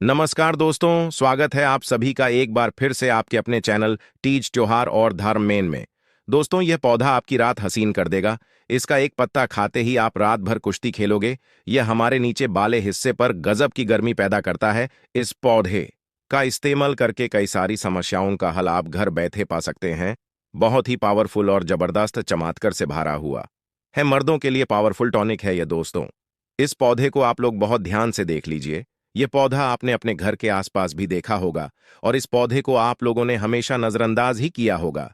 नमस्कार दोस्तों, स्वागत है आप सभी का एक बार फिर से आपके अपने चैनल तीज त्योहार और धर्म में। दोस्तों, यह पौधा आपकी रात हसीन कर देगा। इसका एक पत्ता खाते ही आप रात भर कुश्ती खेलोगे। यह हमारे नीचे बाले हिस्से पर गजब की गर्मी पैदा करता है। इस पौधे का इस्तेमाल करके कई सारी समस्याओं का हल आप घर बैठे पा सकते हैं। बहुत ही पावरफुल और जबरदस्त चमत्कार से भरा हुआ है। मर्दों के लिए पावरफुल टॉनिक है यह दोस्तों। इस पौधे को आप लोग बहुत ध्यान से देख लीजिए। ये पौधा आपने अपने घर के आसपास भी देखा होगा और इस पौधे को आप लोगों ने हमेशा नजरअंदाज ही किया होगा।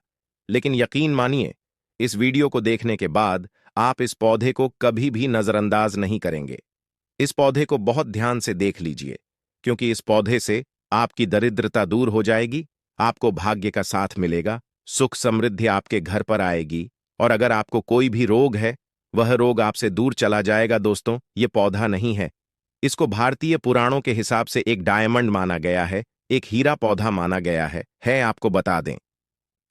लेकिन यकीन मानिए, इस वीडियो को देखने के बाद आप इस पौधे को कभी भी नजरअंदाज नहीं करेंगे। इस पौधे को बहुत ध्यान से देख लीजिए, क्योंकि इस पौधे से आपकी दरिद्रता दूर हो जाएगी, आपको भाग्य का साथ मिलेगा, सुख समृद्धि आपके घर पर आएगी और अगर आपको कोई भी रोग है, वह रोग आपसे दूर चला जाएगा। दोस्तों, ये पौधा नहीं है। इसको भारतीय पुराणों के हिसाब से एक डायमंड माना गया है, एक हीरा पौधा माना गया है। आपको बता दें,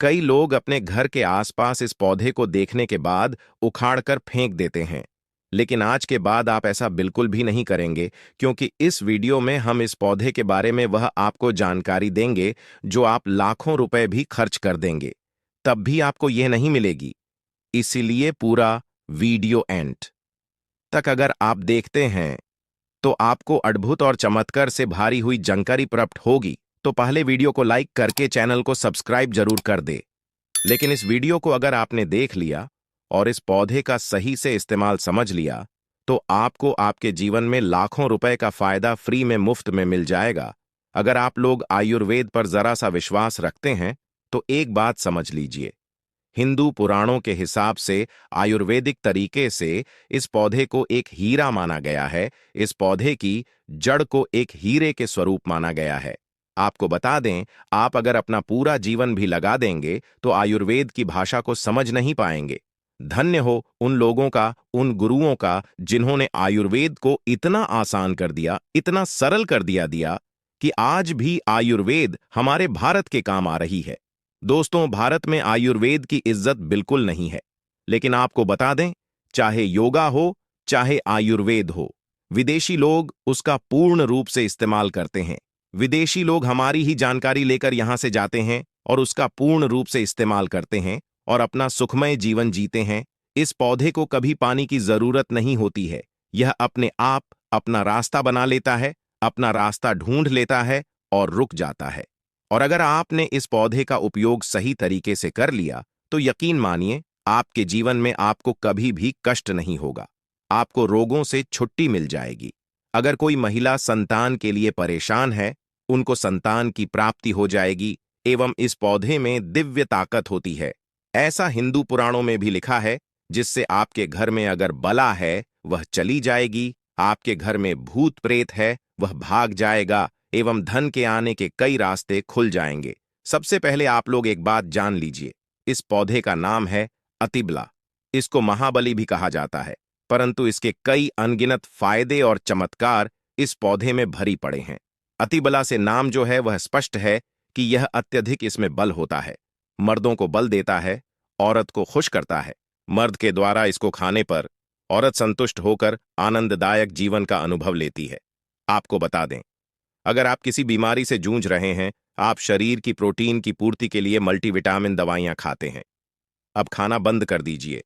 कई लोग अपने घर के आसपास इस पौधे को देखने के बाद उखाड़कर फेंक देते हैं। लेकिन आज के बाद आप ऐसा बिल्कुल भी नहीं करेंगे, क्योंकि इस वीडियो में हम इस पौधे के बारे में वह आपको जानकारी देंगे जो आप लाखों रुपए भी खर्च कर देंगे, तब भी आपको यह नहीं मिलेगी। इसीलिए पूरा वीडियो एंड तक अगर आप देखते हैं तो आपको अद्भुत और चमत्कार से भारी हुई जानकारी प्राप्त होगी। तो पहले वीडियो को लाइक करके चैनल को सब्सक्राइब जरूर कर दे। लेकिन इस वीडियो को अगर आपने देख लिया और इस पौधे का सही से इस्तेमाल समझ लिया, तो आपको आपके जीवन में लाखों रुपए का फायदा फ्री में मुफ्त में मिल जाएगा। अगर आप लोग आयुर्वेद पर जरा सा विश्वास रखते हैं तो एक बात समझ लीजिए, हिंदू पुराणों के हिसाब से आयुर्वेदिक तरीके से इस पौधे को एक हीरा माना गया है। इस पौधे की जड़ को एक हीरे के स्वरूप माना गया है। आपको बता दें, आप अगर अपना पूरा जीवन भी लगा देंगे तो आयुर्वेद की भाषा को समझ नहीं पाएंगे। धन्य हो उन लोगों का, उन गुरुओं का, जिन्होंने आयुर्वेद को इतना आसान कर दिया, इतना सरल कर दिया कि आज भी आयुर्वेद हमारे भारत के काम आ रही है। दोस्तों, भारत में आयुर्वेद की इज्जत बिल्कुल नहीं है। लेकिन आपको बता दें, चाहे योगा हो, चाहे आयुर्वेद हो, विदेशी लोग उसका पूर्ण रूप से इस्तेमाल करते हैं। विदेशी लोग हमारी ही जानकारी लेकर यहां से जाते हैं और उसका पूर्ण रूप से इस्तेमाल करते हैं और अपना सुखमय जीवन जीते हैं। इस पौधे को कभी पानी की जरूरत नहीं होती है। यह अपने आप अपना रास्ता बना लेता है, अपना रास्ता ढूंढ लेता है और रुक जाता है। और अगर आपने इस पौधे का उपयोग सही तरीके से कर लिया तो यकीन मानिए, आपके जीवन में आपको कभी भी कष्ट नहीं होगा। आपको रोगों से छुट्टी मिल जाएगी। अगर कोई महिला संतान के लिए परेशान है, उनको संतान की प्राप्ति हो जाएगी। एवं इस पौधे में दिव्य ताकत होती है। ऐसा हिंदू पुराणों में भी लिखा है, जिससे आपके घर में अगर बला है वह चली जाएगी, आपके घर में भूत प्रेत है वह भाग जाएगा एवं धन के आने के कई रास्ते खुल जाएंगे। सबसे पहले आप लोग एक बात जान लीजिए, इस पौधे का नाम है अतिबला। इसको महाबली भी कहा जाता है, परंतु इसके कई अनगिनत फायदे और चमत्कार इस पौधे में भरी पड़े हैं। अतिबला से नाम जो है वह स्पष्ट है कि यह अत्यधिक इसमें बल होता है। मर्दों को बल देता है, औरत को खुश करता है। मर्द के द्वारा इसको खाने पर औरत संतुष्ट होकर आनंददायक जीवन का अनुभव लेती है। आपको बता दें, अगर आप किसी बीमारी से जूझ रहे हैं, आप शरीर की प्रोटीन की पूर्ति के लिए मल्टीविटामिन दवाइयां खाते हैं, अब खाना बंद कर दीजिए,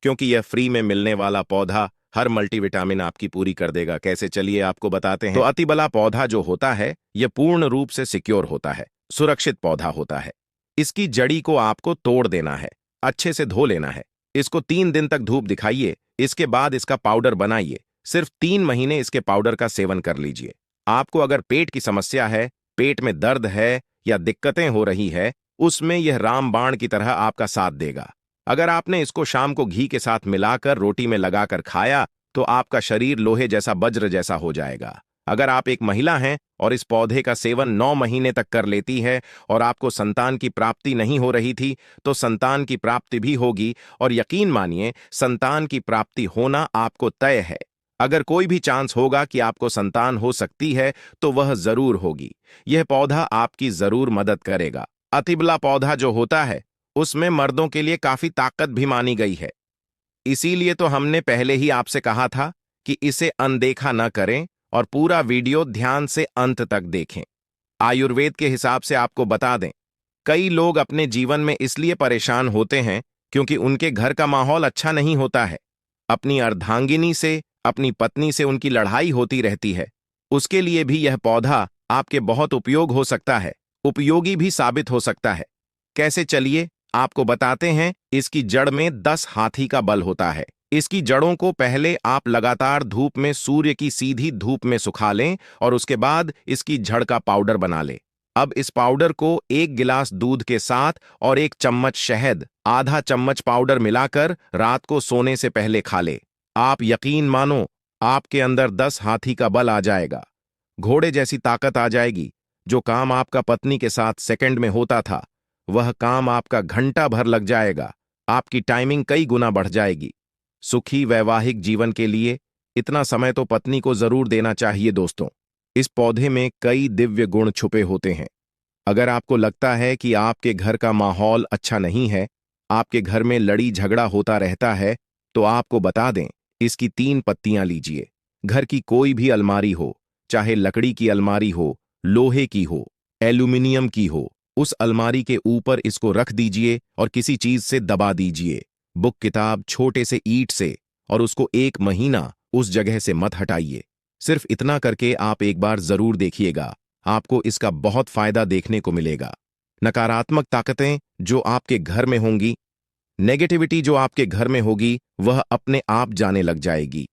क्योंकि यह फ्री में मिलने वाला पौधा हर मल्टीविटामिन आपकी पूरी कर देगा। कैसे, चलिए आपको बताते हैं। तो अतिबला पौधा जो होता है, यह पूर्ण रूप से सिक्योर होता है, सुरक्षित पौधा होता है। इसकी जड़ी को आपको तोड़ देना है, अच्छे से धो लेना है। इसको 3 दिन तक धूप दिखाइए, इसके बाद इसका पाउडर बनाइए। सिर्फ 3 महीने इसके पाउडर का सेवन कर लीजिए। आपको अगर पेट की समस्या है, पेट में दर्द है या दिक्कतें हो रही है, उसमें यह रामबाण की तरह आपका साथ देगा। अगर आपने इसको शाम को घी के साथ मिलाकर रोटी में लगाकर खाया तो आपका शरीर लोहे जैसा, वज्र जैसा हो जाएगा। अगर आप एक महिला हैं और इस पौधे का सेवन 9 महीने तक कर लेती है और आपको संतान की प्राप्ति नहीं हो रही थी, तो संतान की प्राप्ति भी होगी। और यकीन मानिए, संतान की प्राप्ति होना आपको तय है। अगर कोई भी चांस होगा कि आपको संतान हो सकती है तो वह जरूर होगी। यह पौधा आपकी जरूर मदद करेगा। अतिबला पौधा जो होता है, उसमें मर्दों के लिए काफी ताकत भी मानी गई है। इसीलिए तो हमने पहले ही आपसे कहा था कि इसे अनदेखा न करें और पूरा वीडियो ध्यान से अंत तक देखें। आयुर्वेद के हिसाब से आपको बता दें, कई लोग अपने जीवन में इसलिए परेशान होते हैं क्योंकि उनके घर का माहौल अच्छा नहीं होता है। अपनी अर्धांगिनी से, अपनी पत्नी से उनकी लड़ाई होती रहती है। उसके लिए भी यह पौधा आपके बहुत उपयोग हो सकता है, उपयोगी भी साबित हो सकता है। कैसे, चलिए आपको बताते हैं। इसकी जड़ में 10 हाथी का बल होता है। इसकी जड़ों को पहले आप लगातार धूप में, सूर्य की सीधी धूप में सुखा लें और उसके बाद इसकी जड़ का पाउडर बना लें। अब इस पाउडर को 1 गिलास दूध के साथ और 1 चम्मच शहद, आधा चम्मच पाउडर मिलाकर रात को सोने से पहले खा ले। आप यकीन मानो, आपके अंदर 10 हाथी का बल आ जाएगा, घोड़े जैसी ताकत आ जाएगी। जो काम आपका पत्नी के साथ सेकंड में होता था, वह काम आपका घंटा भर लग जाएगा। आपकी टाइमिंग कई गुना बढ़ जाएगी। सुखी वैवाहिक जीवन के लिए इतना समय तो पत्नी को जरूर देना चाहिए दोस्तों। इस पौधे में कई दिव्य गुण छुपे होते हैं। अगर आपको लगता है कि आपके घर का माहौल अच्छा नहीं है, आपके घर में लड़ी झगड़ा होता रहता है, तो आपको बता दें, इसकी 3 पत्तियां लीजिए। घर की कोई भी अलमारी हो, चाहे लकड़ी की अलमारी हो, लोहे की हो, एल्यूमिनियम की हो, उस अलमारी के ऊपर इसको रख दीजिए और किसी चीज से दबा दीजिए, बुक, किताब, छोटे से ईंट से, और उसको 1 महीना उस जगह से मत हटाइए। सिर्फ इतना करके आप एक बार जरूर देखिएगा, आपको इसका बहुत फायदा देखने को मिलेगा। नकारात्मक ताकतें जो आपके घर में होंगी, नेगेटिविटी जो आपके घर में होगी, वह अपने आप जाने लग जाएगी।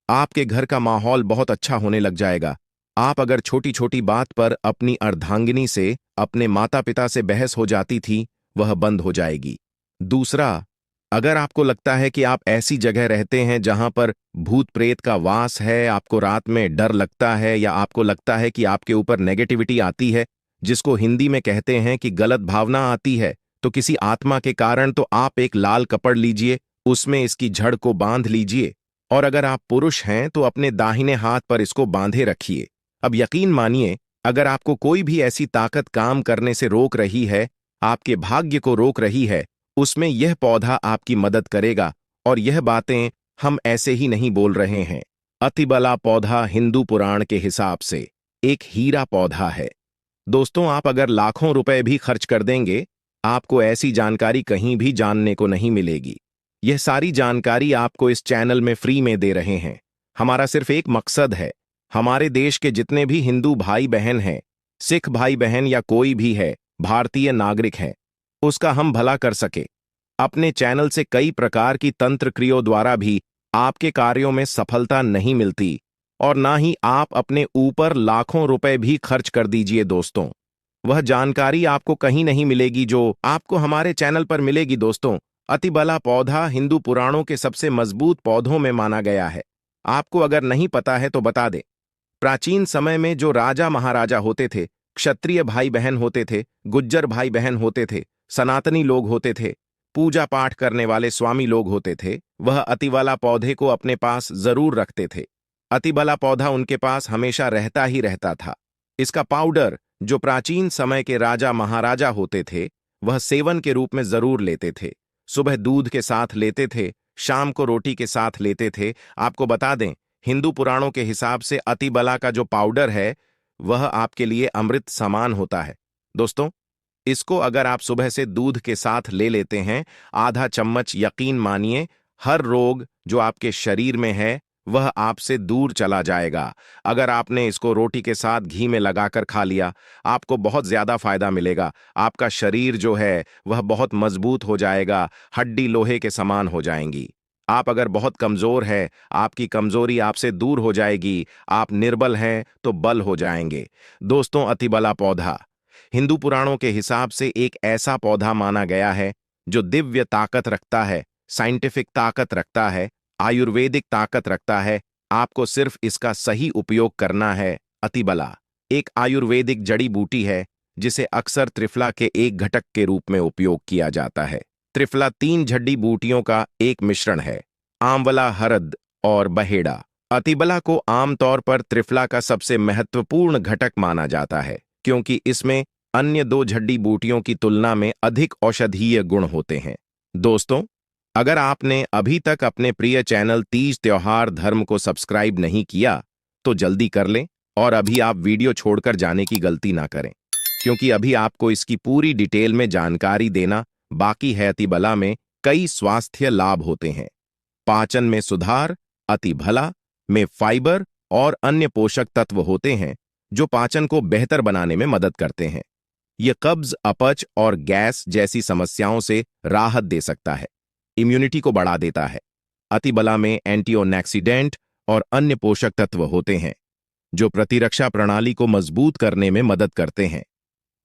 आपके घर का माहौल बहुत अच्छा होने लग जाएगा। आप अगर छोटी छोटी बात पर अपनी अर्धांगिनी से, अपने माता पिता से बहस हो जाती थी, वह बंद हो जाएगी। दूसरा, अगर आपको लगता है कि आप ऐसी जगह रहते हैं जहां पर भूत प्रेत का वास है, आपको रात में डर लगता है, या आपको लगता है कि आपके ऊपर नेगेटिविटी आती है, जिसको हिंदी में कहते हैं कि गलत भावना आती है, तो किसी आत्मा के कारण, तो आप एक लाल कपड़ लीजिए, उसमें इसकी जड़ को बांध लीजिए, और अगर आप पुरुष हैं तो अपने दाहिने हाथ पर इसको बांधे रखिए। अब यकीन मानिए, अगर आपको कोई भी ऐसी ताकत काम करने से रोक रही है, आपके भाग्य को रोक रही है, उसमें यह पौधा आपकी मदद करेगा। और यह बातें हम ऐसे ही नहीं बोल रहे हैं। अतिबला पौधा हिंदू पुराण के हिसाब से एक हीरा पौधा है। दोस्तों, आप अगर लाखों रुपए भी खर्च कर देंगे, आपको ऐसी जानकारी कहीं भी जानने को नहीं मिलेगी। यह सारी जानकारी आपको इस चैनल में फ्री में दे रहे हैं। हमारा सिर्फ एक मकसद है, हमारे देश के जितने भी हिंदू भाई बहन हैं, सिख भाई बहन या कोई भी है, भारतीय नागरिक है, उसका हम भला कर सके। अपने चैनल से कई प्रकार की तंत्र क्रियाओं द्वारा भी आपके कार्यों में सफलता नहीं मिलती, और ना ही आप अपने ऊपर लाखों रुपए भी खर्च कर दीजिए दोस्तों। वह जानकारी आपको कहीं नहीं मिलेगी जो आपको हमारे चैनल पर मिलेगी दोस्तों। अतिबला पौधा हिंदू पुराणों के सबसे मजबूत पौधों में माना गया है। आपको अगर नहीं पता है तो बता दें, प्राचीन समय में जो राजा महाराजा होते थे, क्षत्रिय भाई बहन होते थे, गुज्जर भाई बहन होते थे, सनातनी लोग होते थे, पूजा पाठ करने वाले स्वामी लोग होते थे, वह अतिबला पौधे को अपने पास जरूर रखते थे। अतिबला पौधा उनके पास हमेशा रहता ही रहता था। इसका पाउडर जो प्राचीन समय के राजा महाराजा होते थे, वह सेवन के रूप में जरूर लेते थे। सुबह दूध के साथ लेते थे, शाम को रोटी के साथ लेते थे। आपको बता दें, हिंदू पुराणों के हिसाब से अतिबला का जो पाउडर है, वह आपके लिए अमृत समान होता है। दोस्तों, इसको अगर आप सुबह से दूध के साथ ले लेते हैं, आधा चम्मच, यकीन मानिए, हर रोग जो आपके शरीर में है वह आपसे दूर चला जाएगा। अगर आपने इसको रोटी के साथ घी में लगाकर खा लिया, आपको बहुत ज्यादा फायदा मिलेगा। आपका शरीर जो है वह बहुत मजबूत हो जाएगा, हड्डी लोहे के समान हो जाएंगी। आप अगर बहुत कमजोर है, आपकी कमजोरी आपसे दूर हो जाएगी। आप निर्बल हैं तो बल हो जाएंगे। दोस्तों, अतिबला पौधा हिंदू पुराणों के हिसाब से एक ऐसा पौधा माना गया है जो दिव्य ताकत रखता है, साइंटिफिक ताकत रखता है, आयुर्वेदिक ताकत रखता है। आपको सिर्फ इसका सही उपयोग करना है। अतिबला एक आयुर्वेदिक जड़ी बूटी है जिसे अक्सर त्रिफला के एक घटक के रूप में उपयोग किया जाता है। त्रिफला 3 जड़ी बूटियों का एक मिश्रण है, आंवला, हरद और बहेड़ा। अतिबला को आमतौर पर त्रिफला का सबसे महत्वपूर्ण घटक माना जाता है क्योंकि इसमें अन्य 2 जड़ी बूटियों की तुलना में अधिक औषधीय गुण होते हैं। दोस्तों, अगर आपने अभी तक अपने प्रिय चैनल तीज त्योहार धर्म को सब्सक्राइब नहीं किया, तो जल्दी कर लें और अभी आप वीडियो छोड़कर जाने की गलती ना करें, क्योंकि अभी आपको इसकी पूरी डिटेल में जानकारी देना बाकी है। अतिबला में कई स्वास्थ्य लाभ होते हैं। पाचन में सुधार। अतिभला में फाइबर और अन्य पोषक तत्व होते हैं जो पाचन को बेहतर बनाने में मदद करते हैं। यह कब्ज, अपच और गैस जैसी समस्याओं से राहत दे सकता है। इम्यूनिटी को बढ़ा देता है। अतिबला में एंटीऑक्सीडेंट और अन्य पोषक तत्व होते हैं जो प्रतिरक्षा प्रणाली को मजबूत करने में मदद करते हैं।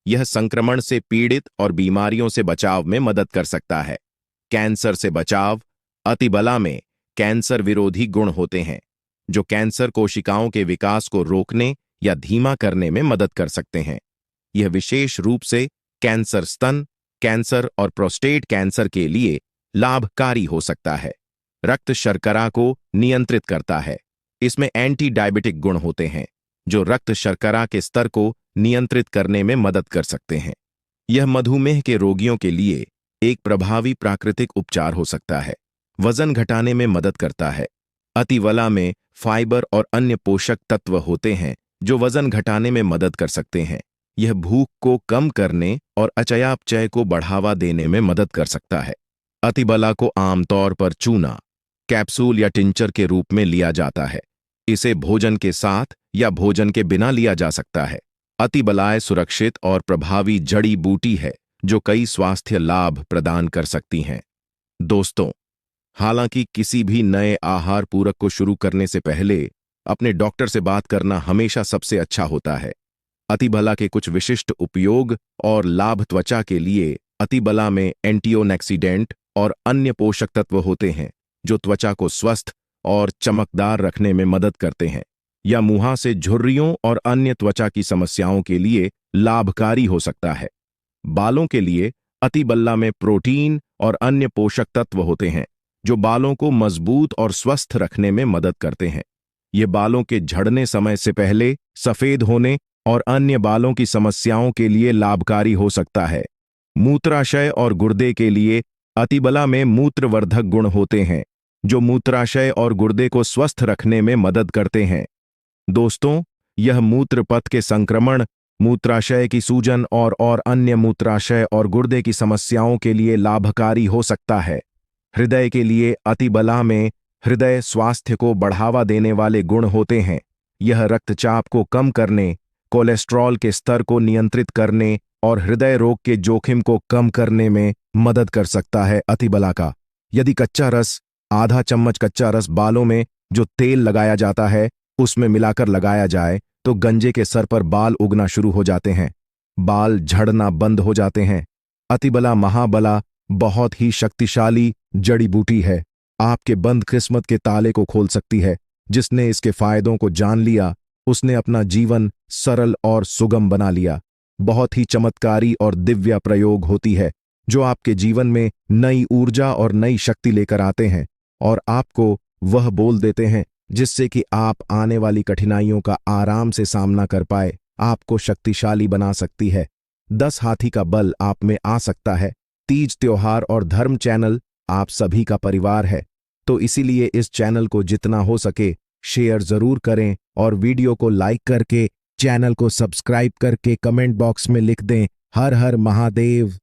यह संक्रमण से पीड़ित और बीमारियों से बचाव में मदद कर सकता है। कैंसर से बचाव। अतिबला में कैंसर विरोधी गुण होते हैं जो कैंसर कोशिकाओं के विकास को रोकने या धीमा करने में मदद कर सकते हैं। यह विशेष रूप से कैंसर, स्तन कैंसर और प्रोस्टेट कैंसर के लिए लाभकारी हो सकता है। रक्त शर्करा को नियंत्रित करता है। इसमें एंटी डायबिटिक गुण होते हैं जो रक्त शर्करा के स्तर को नियंत्रित करने में मदद कर सकते हैं। यह मधुमेह के रोगियों के लिए एक प्रभावी प्राकृतिक उपचार हो सकता है। वजन घटाने में मदद करता है। अतिबला में फाइबर और अन्य पोषक तत्व होते हैं जो वजन घटाने में मदद कर सकते हैं। यह भूख को कम करने और चयापचय को बढ़ावा देने में मदद कर सकता है। अतिबला को आमतौर पर चूना, कैप्सूल या टिंचर के रूप में लिया जाता है। इसे भोजन के साथ या भोजन के बिना लिया जा सकता है। अतिबलाएं सुरक्षित और प्रभावी जड़ी बूटी है जो कई स्वास्थ्य लाभ प्रदान कर सकती हैं। दोस्तों, हालांकि किसी भी नए आहार पूरक को शुरू करने से पहले अपने डॉक्टर से बात करना हमेशा सबसे अच्छा होता है। अतिबला के कुछ विशिष्ट उपयोग और लाभ। त्वचा के लिए अतिबला में एंटीऑक्सीडेंट और अन्य पोषक तत्व होते हैं जो त्वचा को स्वस्थ और चमकदार रखने में मदद करते हैं। या मुंह से झुर्रियों और अन्य त्वचा की समस्याओं के लिए लाभकारी हो सकता है। बालों के लिए अतिबला में प्रोटीन और अन्य पोषक तत्व होते हैं जो बालों को मजबूत और स्वस्थ रखने में मदद करते हैं। ये बालों के झड़ने समय से पहले, सफेद होने और अन्य बालों की समस्याओं के लिए लाभकारी हो सकता है। मूत्राशय और गुर्दे के लिए अतिबला में मूत्रवर्धक गुण होते हैं जो मूत्राशय और गुर्दे को स्वस्थ रखने में मदद करते हैं। दोस्तों, यह मूत्र पथ के संक्रमण, मूत्राशय की सूजन और अन्य मूत्राशय और गुर्दे की समस्याओं के लिए लाभकारी हो सकता है। हृदय के लिए अतिबला में हृदय स्वास्थ्य को बढ़ावा देने वाले गुण होते हैं। यह रक्तचाप को कम करने, कोलेस्ट्रॉल के स्तर को नियंत्रित करने और हृदय रोग के जोखिम को कम करने में मदद कर सकता है। अतिबला का यदि कच्चा रस, आधा चम्मच कच्चा रस बालों में जो तेल लगाया जाता है उसमें मिलाकर लगाया जाए तो गंजे के सर पर बाल उगना शुरू हो जाते हैं, बाल झड़ना बंद हो जाते हैं। अतिबला महाबला बहुत ही शक्तिशाली जड़ी बूटी है। आपके बंद किस्मत के ताले को खोल सकती है। जिसने इसके फायदों को जान लिया उसने अपना जीवन सरल और सुगम बना लिया। बहुत ही चमत्कारी और दिव्य प्रयोग होती है जो आपके जीवन में नई ऊर्जा और नई शक्ति लेकर आते हैं और आपको वह बोल देते हैं जिससे कि आप आने वाली कठिनाइयों का आराम से सामना कर पाए। आपको शक्तिशाली बना सकती है। 10 हाथी का बल आप में आ सकता है। तीज त्योहार और धर्म चैनल आप सभी का परिवार है, तो इसीलिए इस चैनल को जितना हो सके शेयर जरूर करें और वीडियो को लाइक करके चैनल को सब्सक्राइब करके कमेंट बॉक्स में लिख दें, हर हर महादेव।